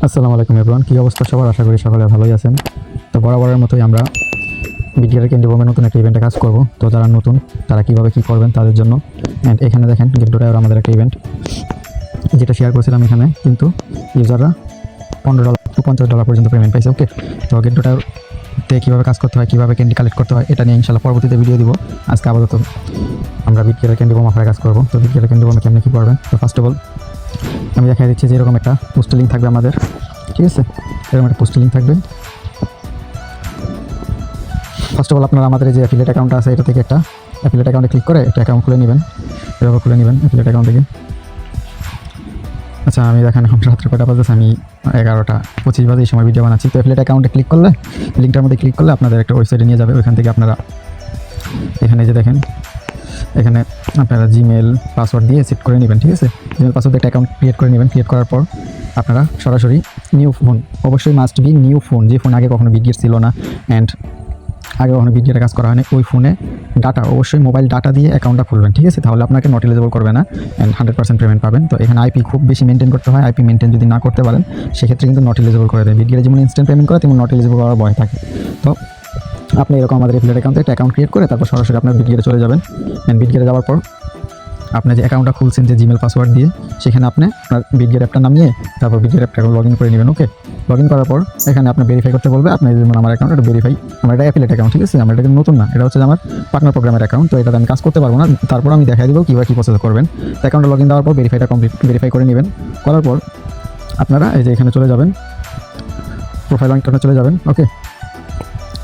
আসসালামু আলাইকুম এভরিওয়ান, কী অবস্থা সবার? আশা করি সকলে ভালোই আছেন। তো বরাবরের মতোই আমরা বিডিআর ক্যান্ডি বমে নতুন একটা ইভেন্টে কাজ করব। তো যারা নতুন তারা কীভাবে কী করবেন তাদের জন্য। অ্যান্ড এখানে দেখেন গেমটোটায় আমাদের একটা ইভেন্ট যেটা শেয়ার করেছিলাম এখানে, কিন্তু ইউজাররা $15 to $50 পর্যন্ত পেমেন্ট পাইছে। ওকে, তো গেমটোটাতে কীভাবে কাজ করতে হয়, কীভাবে ক্যান্ডি কালেক্ট করতে হয়, এটা নিয়ে ইনশাল্লাহ পরবর্তীতে ভিডিও দিব। আজকে আপাতত আমরা বিডিআর ক্যান্ডি বম অফারে কাজ করব। তো বিডিআর ক্যান্ডি বমে কেমনি কী করবেন, তো ফার্স্ট অফ অল আমি দেখাই দিচ্ছি যে এরকম একটা পোস্ট লিঙ্ক থাকবে আমাদের, ঠিক আছে? এরকম একটা পোস্ট লিঙ্ক থাকবে। ফার্স্ট অফ অল আপনারা আমাদের যে অ্যাফিলিয়েট অ্যাকাউন্ট আছে এটা থেকে একটা অ্যাফিলিয়েট অ্যাকাউন্টে ক্লিক করে একটা অ্যাকাউন্ট খুলে নেবেন। এভাবে খুলে নেবেন অ্যাফিলিয়েট অ্যাকাউন্ট থেকে। আচ্ছা, আমি দেখেন এখন রাত্রে কটা বাজেছে, আমি 11:25 বাজে এই সময় ভিডিও বানাচ্ছি। তো অ্যাফিলিয়েট অ্যাকাউন্টে ক্লিক করলে, লিঙ্কটার মধ্যে ক্লিক করলে আপনাদের একটা ওয়েবসাইটে নিয়ে যাবে। ওইখান থেকে আপনারা এখানে যে দেখেন, এখানে আপনারা জিমেল পাসওয়ার্ড দিয়ে সেট করে নেবেন, ঠিক আছে? জিমেল পাসওয়ার্ড একটা অ্যাকাউন্ট ক্রিয়েট করে নেবেন। ক্রিয়েট করার পর আপনারা সরাসরি নিউ ফোন, অবশ্যই মাস্ট বি নিউ ফোন, যে ফোন আগে কখনো বিডিআর ছিল না অ্যান্ড আগে কখনো বিডিআর কাজ করা হয়নি, ওই ফোনে ডাটা, অবশ্যই মোবাইল ডাটা দিয়ে অ্যাকাউন্টটা খুলবেন, ঠিক আছে? তাহলে আপনাকে নট এলিজিবল করবে না অ্যান্ড 100% পেমেন্ট পাবেন। তো এখানে আইপি খুব বেশি মেনটেন করতে হয়। আইপি মেনটেন যদি না করতে পারেন সেক্ষেত্রে কিন্তু নট এলিজিবল করে দেয়। বিডিআর যেমন ইনস্ট্যান্ট পেমেন্ট করে তেমন নট এলিজিবল করার ভয় থাকে। তো আপনি এরকম আমাদের অ্যাফিলিয়েট অ্যাকাউন্টে একটা অ্যাকাউন্ট ক্রিয়েট করে তারপর সরাসরি আপনার বিডিআরে চলে যাবেন। অ্যান্ড বিডিআরে যাওয়ার পর আপনি যে অ্যাকাউন্টটা খুলছেন যে জিমেল পাসওয়ার্ড দিয়ে, সেখানে আপনি আপনার বিডিআর অ্যাপটা নামিয়ে তারপর বিডিআর অ্যাপটা লগ ইন করে নেবেন। ওকে, লগ ইন করার পর এখানে আপনি ভেরিফাই করতে বলবে। আপনি যেমন আমার অ্যাকাউন্ট এটা ভেরিফাই, আমার এটা অ্যাফিলিয়েট অ্যাকাউন্ট, ঠিক আছে? আমার এটা কিন্তু নতুন না, এটা হচ্ছে আমার পার্টনার প্রোগ্রামের অ্যাকাউন্ট। তো এটাতে আমি কাজ করতে পারবো না, তারপর আমি দেখাই দেবো কীভাবে কী প্রসেস করবেন। তো অ্যাকাউন্টে লগ ইন দেওয়ার পর ভেরিফাই করে নেবেন। করার পর আপনারা এই যে এখানে চলে যাবেন, প্রোফাইল আইকনে চলে যাবেন। ওকে,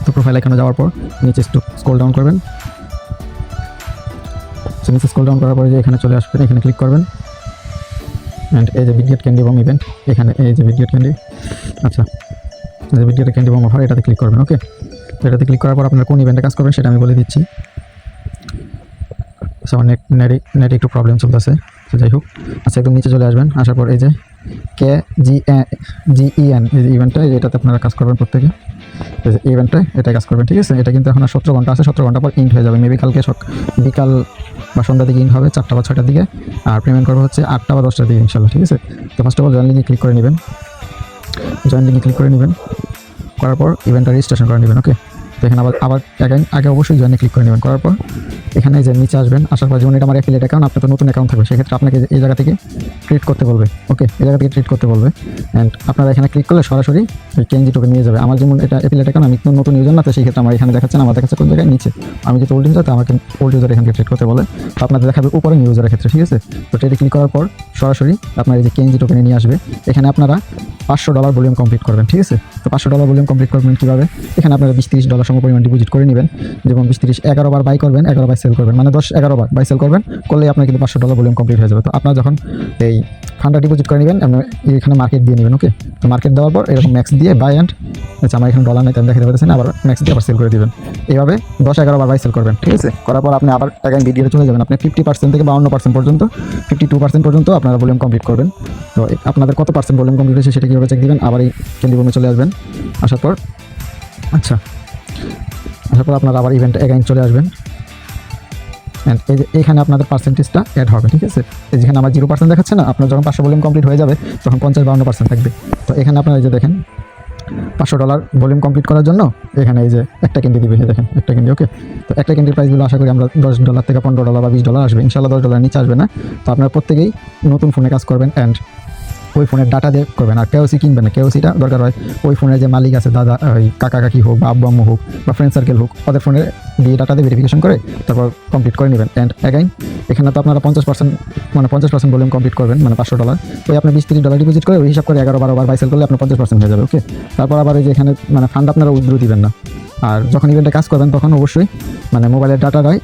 তো প্রোফাইল আইকনে যাওয়ার পর নিচে একটু স্ক্রল ডাউন করবেন। নিচে স্ক্রল ডাউন করার পরে যে এখানে চলে আসবেন, এখানে ক্লিক করবেন। অ্যান্ড এই যে বিডিআর ক্যান্ডি বম ইভেন্ট, এখানে এই যে বিডিআর ক্যান্ডি, আচ্ছা এই যে বিডিআর ক্যান্ডি বম অফার, এটাতে ক্লিক করবেন। ওকে, তো এটাতে ক্লিক করার পর আপনারা কোন ইভেন্টে কাজ করবেন সেটা আমি বলে দিচ্ছি। আচ্ছা, আমার নেট একটু প্রবলেম চলতেছে, তো যাই হোক। আচ্ছা, একদম নিচে চলে আসবেন। আসার পর এই যে KGEN এই যে ইভেন্টটা, এটাতে আপনারা কাজ করবেন প্রত্যেকে। এই যে ইভেন্টটা এটা কাজ করবেন, ঠিক আছে? এটা কিন্তু এখন আর 17 ঘন্টা আছে, 17 ঘন্টা পর ইন্ড হয়ে যাবে। মেবি কালকে বিকাল বা সন্ধ্যার দিকে ইন্ড হবে, 4টা বা 6টার দিকে। আর পেমেন্ট করবো হচ্ছে 8টা বা 10টার দিকে ইনশাল্লাহ, ঠিক আছে? তো ফার্স্ট অফ অল জয়েন লিঙ্কে ক্লিক করে নেবেন। জয়েন লিঙ্কে ক্লিক করে নেবেন, করার পর ইভেন্টটা রেজিস্ট্রেশন করে নেবেন। ওকে, তো এখানে আবার আগে অবশ্যই জয়েনে ক্লিক করে নেবেন। করার পর এখানে যে নিচে আসবেন, আসার পর যেমন এটা আমার অ্যাফিলিয়েট অ্যাকাউন্ট, আপনার তো নতুন অ্যাকাউন্ট থাকবে, সেক্ষেত্রে আপনাকে এই জায়গা থেকে ক্রিয়েট করতে বলবে। ওকে, এই জায়গা থেকে ক্রিয়েট করতে বলবে। অ্যান্ড আপনারা এখানে ক্লিক করলে সরাসরি ওই কেএনজি টোকেন নিয়ে যাবে। আমার যেমন এটা অ্যাফিলিয়েট অ্যাকাউন্ট, আমি নতুন ইউজার না, তো সেই ক্ষেত্রে আমার এখানে দেখাচ্ছেন, আমার দেখাচ্ছে কোন জায়গায় নিচে। আমি যেহেতু ওল্ড ইউজার, তো আমাকে ওল্ড ইউজার এখান থেকে ট্রেড করতে বলে। তো আপনাদের দেখাবে উপরে নিউ ইউজারের ক্ষেত্রে, ঠিক আছে? তো ট্রেডে ক্লিক করার পর সরাসরি আপনার এই যে কেএনজি টোকেনে নিয়ে আসবে। এখানে আপনারা $500 ভলিউম কমপ্লিট করবেন, ঠিক আছে? তো $500 ভলিউম কমপ্লিট করবেন কীভাবে? এখানে আপনারা $20-30 সমপরিমাণ ডিপোজিট করে নেবেন। যেমন 20-30 11 বার বাই করবেন, 11 বার সেল করবেন, মানে 10-11 বার বাই সেল করবেন, করলেই আপনার কিন্তু $500 ভলিউম কমপ্লিট হয়ে যাবে। তো আপনারা যখন এই ফান্ডটা ডিপোজিট করে নেবেন, আপনার এখানে মার্কেট দিয়ে নেবেন। ওকে, তো মার্কেট দেওয়ার পর এরকম ম্যাক্স দিয়ে বাই অ্যান্ড, আচ্ছা আমার এখানে ডলার নেই আমি দেখাতে পারতেছি না, আবার ম্যাক্স দিয়ে আবার সেল করে দেবেন। এইভাবে 10-11 বার বাই সেল করবেন, ঠিক আছে? করার পর আপনি আবার টাকা ভিডিওতে চলে যাবেন। আপনি 50% থেকে 52% পর্যন্ত, 52% পর্যন্ত আপনারা ভলিউম কমপ্লিট করবেন। তো আপনাদের কত পার্সেন্ট ভলিউম কমপ্লিট হয়েছে সেটা কীভাবে চেক দিবেন? আবার এই ক্যান্ডি বমে চলে আসবেন। আসার পর আসার পর আপনারা আবার ইভেন্ট এগেইন চলে আসবেন। অ্যান্ড এই যে এখানে আপনাদের পার্সেন্টেজটা অ্যাড হবে, ঠিক আছে? যেখানে আমার 0% দেখাচ্ছে না, আপনার যখন 500 ভলিউম কমপ্লিট হয়ে যাবে তখন 50-52% থাকবে। তো এখানে আপনারা এই যে দেখেন $500 ভলিউম কমপ্লিট করার জন্য এখানে এই যে একটা ক্যান্ডি দিবে, দেখেন একটা ক্যান্ডি। ওকে, তো একটা ক্যান্ডির প্রাইসগুলো আশা করি আমরা $10 থেকে $15 বা $20 আসবে, ইনশাল্লাহ $10 নিচে আসবে না। তো আপনারা প্রত্যেকেই নতুন ফোনে কাজ করবেন অ্যান্ড ওই ফোনের ডাটা দিয়ে করবেন। আর কেওসি কিনবেন না, কেওসিটা দরকার হয় ওই ফোনের যে মালিক আছে, দাদা ওই কাকা কাকি হোক বা আব্বু আম্মু হোক বা ফ্রেন্ড সার্কেল হোক, ওদের ফোনে দিয়ে ডাটা দিয়ে ভেরিফিকেশন করে তারপর কমপ্লিট করে নেবেন। অ্যান্ড অ্যাগাইন এখানে তো আপনারা 50% ভলিউম কমপ্লিট করবেন, মানে $500। তো আপনি $20-30 ডিপোজিট করে ওই হিসাব করে 11-12 বার বাই সেল করলে আপনার 50% হয়ে যাবে। ওকে, তারপর আবার এই যে এখানে মানে ফান্ড আপনারা উইথড্র দিবেন না। আর যখন ইভেন্টে কাজ করবেন তখন অবশ্যই মানে মোবাইলের ডাটাটাই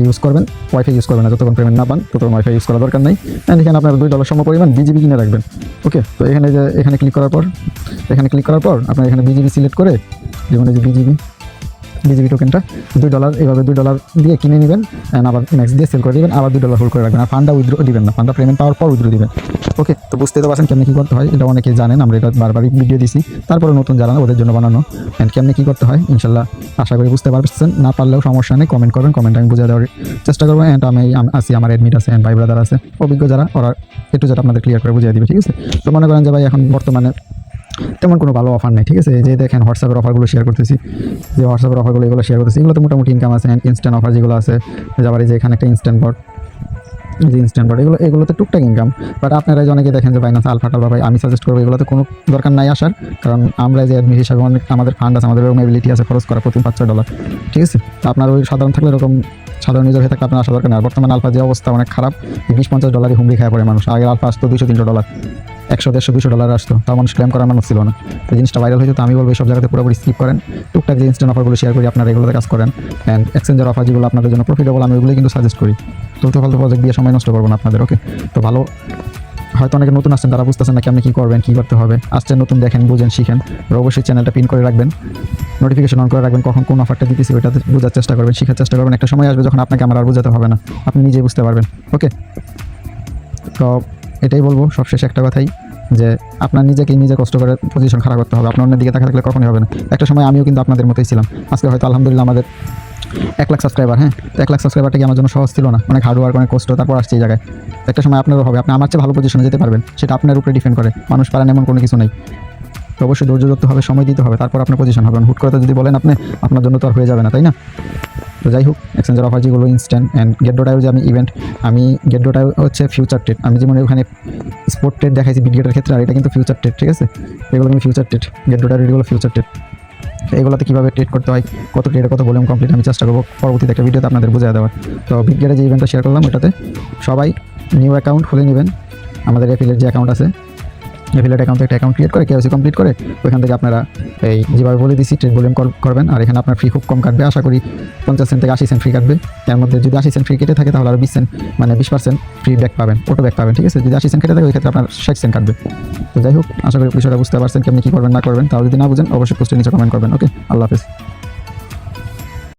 ইউজ করবেন, ওয়াইফাই ইউজ করবেন না। যতক্ষণ পেমেন্ট না পান ততক্ষণ ওয়াইফাই ইউজ করা দরকার নেই। অ্যান্ড এখানে আপনার $2 সমপরিমাণ বিজিবি কিনে রাখবেন। ওকে, তো এখানে ক্লিক করার পর আপনার এখানে বিজিবি সিলেক্ট করে, যেমন এই যে বিজিবি টোকেনটা $2 এইভাবে $2 দিয়ে কিনে নেবেন অ্যান্ড আবার ম্যাক্স দিয়ে সেল করে দেবেন, আবার $2 হোল্ড করে রাখবেন। আর ফান্ডটা উইথড্র দিবেন না, ফান্ডটা পেমেন্ট পাওয়ার পর উইথড্র দিবেন। ওকে, তো বুঝতে তো পারছেন কেমনি কী করতে হয়, এটা অনেকেই জানেন, আমরা এটা বারবারই ভিডিও দিছি, তারপরে নতুন জানানো ওদের জন্য বানানো। অ্যান্ড কেমনি কী করতে হয় ইনশাল্লাহ আশা করি বুঝতে পারছেন। না পারলেও সমস্যা নেই, কমেন্ট করবেন, কমেন্ট আমি বুঝে দেওয়ার চেষ্টা করবো। অ্যান্ড আমি আছি, আমার অ্যাডমিট আছে অ্যান্ড ভাই ব্রাদার আছে অভিজ্ঞ যারা, ওরা একটু যেটা আপনাদের ক্লিয়ার করে বুঝিয়ে দিবে, ঠিক আছে? তো মনে করেন যে ভাই এখন বর্তমানে তেমন কোনো ভালো অফার নেই, ঠিক আছে। এই যে দেখেন হোয়াটসঅ্যাপের অফারগুলো শেয়ার করতেছি, যে হোয়াটসঅ্যাপের অফারগুলো এগুলো শেয়ার করতেছি, এগুলো তো মোটামুটি ইনকাম আছে। ইনস্ট্যান্ট অফার যেগুলো আছে, আবার এই যে এখানে একটা ইনস্ট্যান্ট বট, যে ইনস্ট্যান্ট বট, এগুলোতে টুকটাক ইনকাম। বাট আপনারা যে অনেকে দেখেন যে বাইনান্স আলফা টালফা, ভাই আমি সাজেস্ট করবো এগুলোতে কোনো দরকার নাই আসার, কারণ আমরা যে অ্যাডমি হিসাবে আমাদের ফান্ড আছে, আমাদের এরকম এবিলিটি আছে খরচ করা প্রতি $5-6, ঠিক আছে। তো আপনার ওই সাধারণ থাকলে এরকম সাধারণ নিজের হয়ে থাকলে আপনার আসা দরকার নেই। আর বর্তমানে আলফা যে অবস্থা অনেক খারাপ, $20-50 হুমড়ি খায় পড়ে মানুষ। আগের আলফা আসতো $200-300, $100-150-200 আসতো, তাও মানুষ ক্লেম করার মানুষ ছিল না। তো জিনিসটা ভাইরাল হয়েছে, তো আমি বলবো এইসব জায়গাতে পুরোপুরি স্কিপ করেন। টুকটাক যে ইনস্ট্যান্ট অফারগুলো শেয়ার করি আপনারা এগুলোতে কাজ করেন, অ্যান্ড এক্সচেঞ্জের অফার যেগুলো আপনাদের জন্য প্রফিটেবল আমি ওগুলোই কিন্তু সাজেস্ট করি। তো ফালতু প্রজেক্ট দিয়ে সময় নষ্ট করবো না আপনাদের, ওকে। তো ভালো, হয়তো অনেকে নতুন আসছেন, তারা বুঝতেছেন না কি আপনি কী করবেন, কী করতে হবে। আসছেন নতুন, দেখেন, বুঝেন, শিখেন। আর অবশ্যই চ্যানেলটা পিন করে রাখবেন, নোটিফিকেশন অন করে রাখবেন, কখন কোন অফারটা দিতেছি ওইটাতে বোঝার চেষ্টা করবেন, শেখার চেষ্টা করবেন। একটা সময় আসবে যখন আপনাকে আমার আর বোঝাতে হবে না, আপনি নিজেই বুঝতে পারবেন, ওকে। তো এটাই বলবো সবশেষে একটা কথাই, যে আপনার নিজেকে নিজে কষ্ট করে পজিশন খারাপ করতে হবে। আপনার অন্যের দিকে তাকা থাকলে কখনোই হবে না। একটা সময় আমিও কিন্তু আপনাদের মতোই ছিলাম। আজকে হয়তো আলহামদুলিল্লাহ আমাদের 1 লাখ সাবস্ক্রাইবার, হ্যাঁ। তো 1 লাখ সাবস্ক্রাইবারটা কি আমার জন্য সহজ ছিল না? অনেক হার্ডওয়ার্ক, অনেক কষ্ট, তারপর আসছে এই জায়গায়। তো একটা সময় আপনারও হবে, আপনি আমার চেয়ে ভালো পজিশনে যেতে পারবেন, সেটা আপনার উপরে ডিপেন্ড করে। মানুষ পারেন এমন কোনো কিছু নেই। তো অবশ্যই ধৈর্য ধরতে হবে, সময় দিতে হবে, তারপর আপনার পজিশন হবে। হুট করে তো যদি বলেন আপনি, আপনার জন্য তো আর হয়ে যাবে না, তাই না? তো যাই হোক, এক্সচেঞ্জের অফার যেগুলো ইনস্ট্যান্ট, অ্যান্ড গেটডোটাও যে আমি গেটডোটাও হচ্ছে ফিউচার ট্রেড। আমি যেমন ওখানে স্পোর্ট ট্রেড দেখাইছি বিটগেটের ক্ষেত্রে, আর এটা কিন্তু ফিউচার ট্রেড, ঠিক আছে। এগুলো কিন্তু ফিউচার ট্রেড, গেটডোটার এগুলো ফিউচার ট্রেড। এগুলোতে কীভাবে ট্রেড করতে হয়, কত ট্রেডে কত ভলিউম কমপ্লিট, আমি চেষ্টা করবো পরবর্তীতে একটা ভিডিওতে আপনাদের বোঝায় দেওয়ার। তো বিটগেটে যে ইভেন্টটা শেয়ার করলাম, ওটাতে সবাই নিউ অ্যাকাউন্ট খুলে নেবেন। আমাদের অ্যাফিলিয়েট যে অ্যাকাউন্ট আছে, অ্যাফিলিয়েট অ্যাকাউন্টে একটা অ্যাকাউন্ট ক্রিয়েট করে কেওয়াইসি কমপ্লিট করে ওইখান থেকে আপনারা এই যেভাবে বলে দিচ্ছি ট্রেড ভলিউম করবেন। আর এখানে আপনার ফ্রি খুব কম কাটবে, আশা করি 50 সেন্ট থেকে 80 সেন্ট ফ্রি কাটবে। এর মধ্যে যদি 80 সেন্ট ফ্রি কেটে থাকে তাহলে আরও 20 সেন্ট, মানে 20% ফ্রি ব্যাক পাবেন, অটো ব্যাক পাবেন, ঠিক আছে। যদি 80 সেন্ট কেটে থাকে ওই ক্ষেত্রে আপনার 60 সেন্ট কাটবে। তো যাই হোক, আশা করি বিষয়টা বুঝতে পারছেন, কেমনি কী করবেন না করবেন। তাও যদি না বুঝেন অবশ্যই পোস্টের নিচে কমেন্ট করবেন, ওকে। আল্লাহ হাফেজ।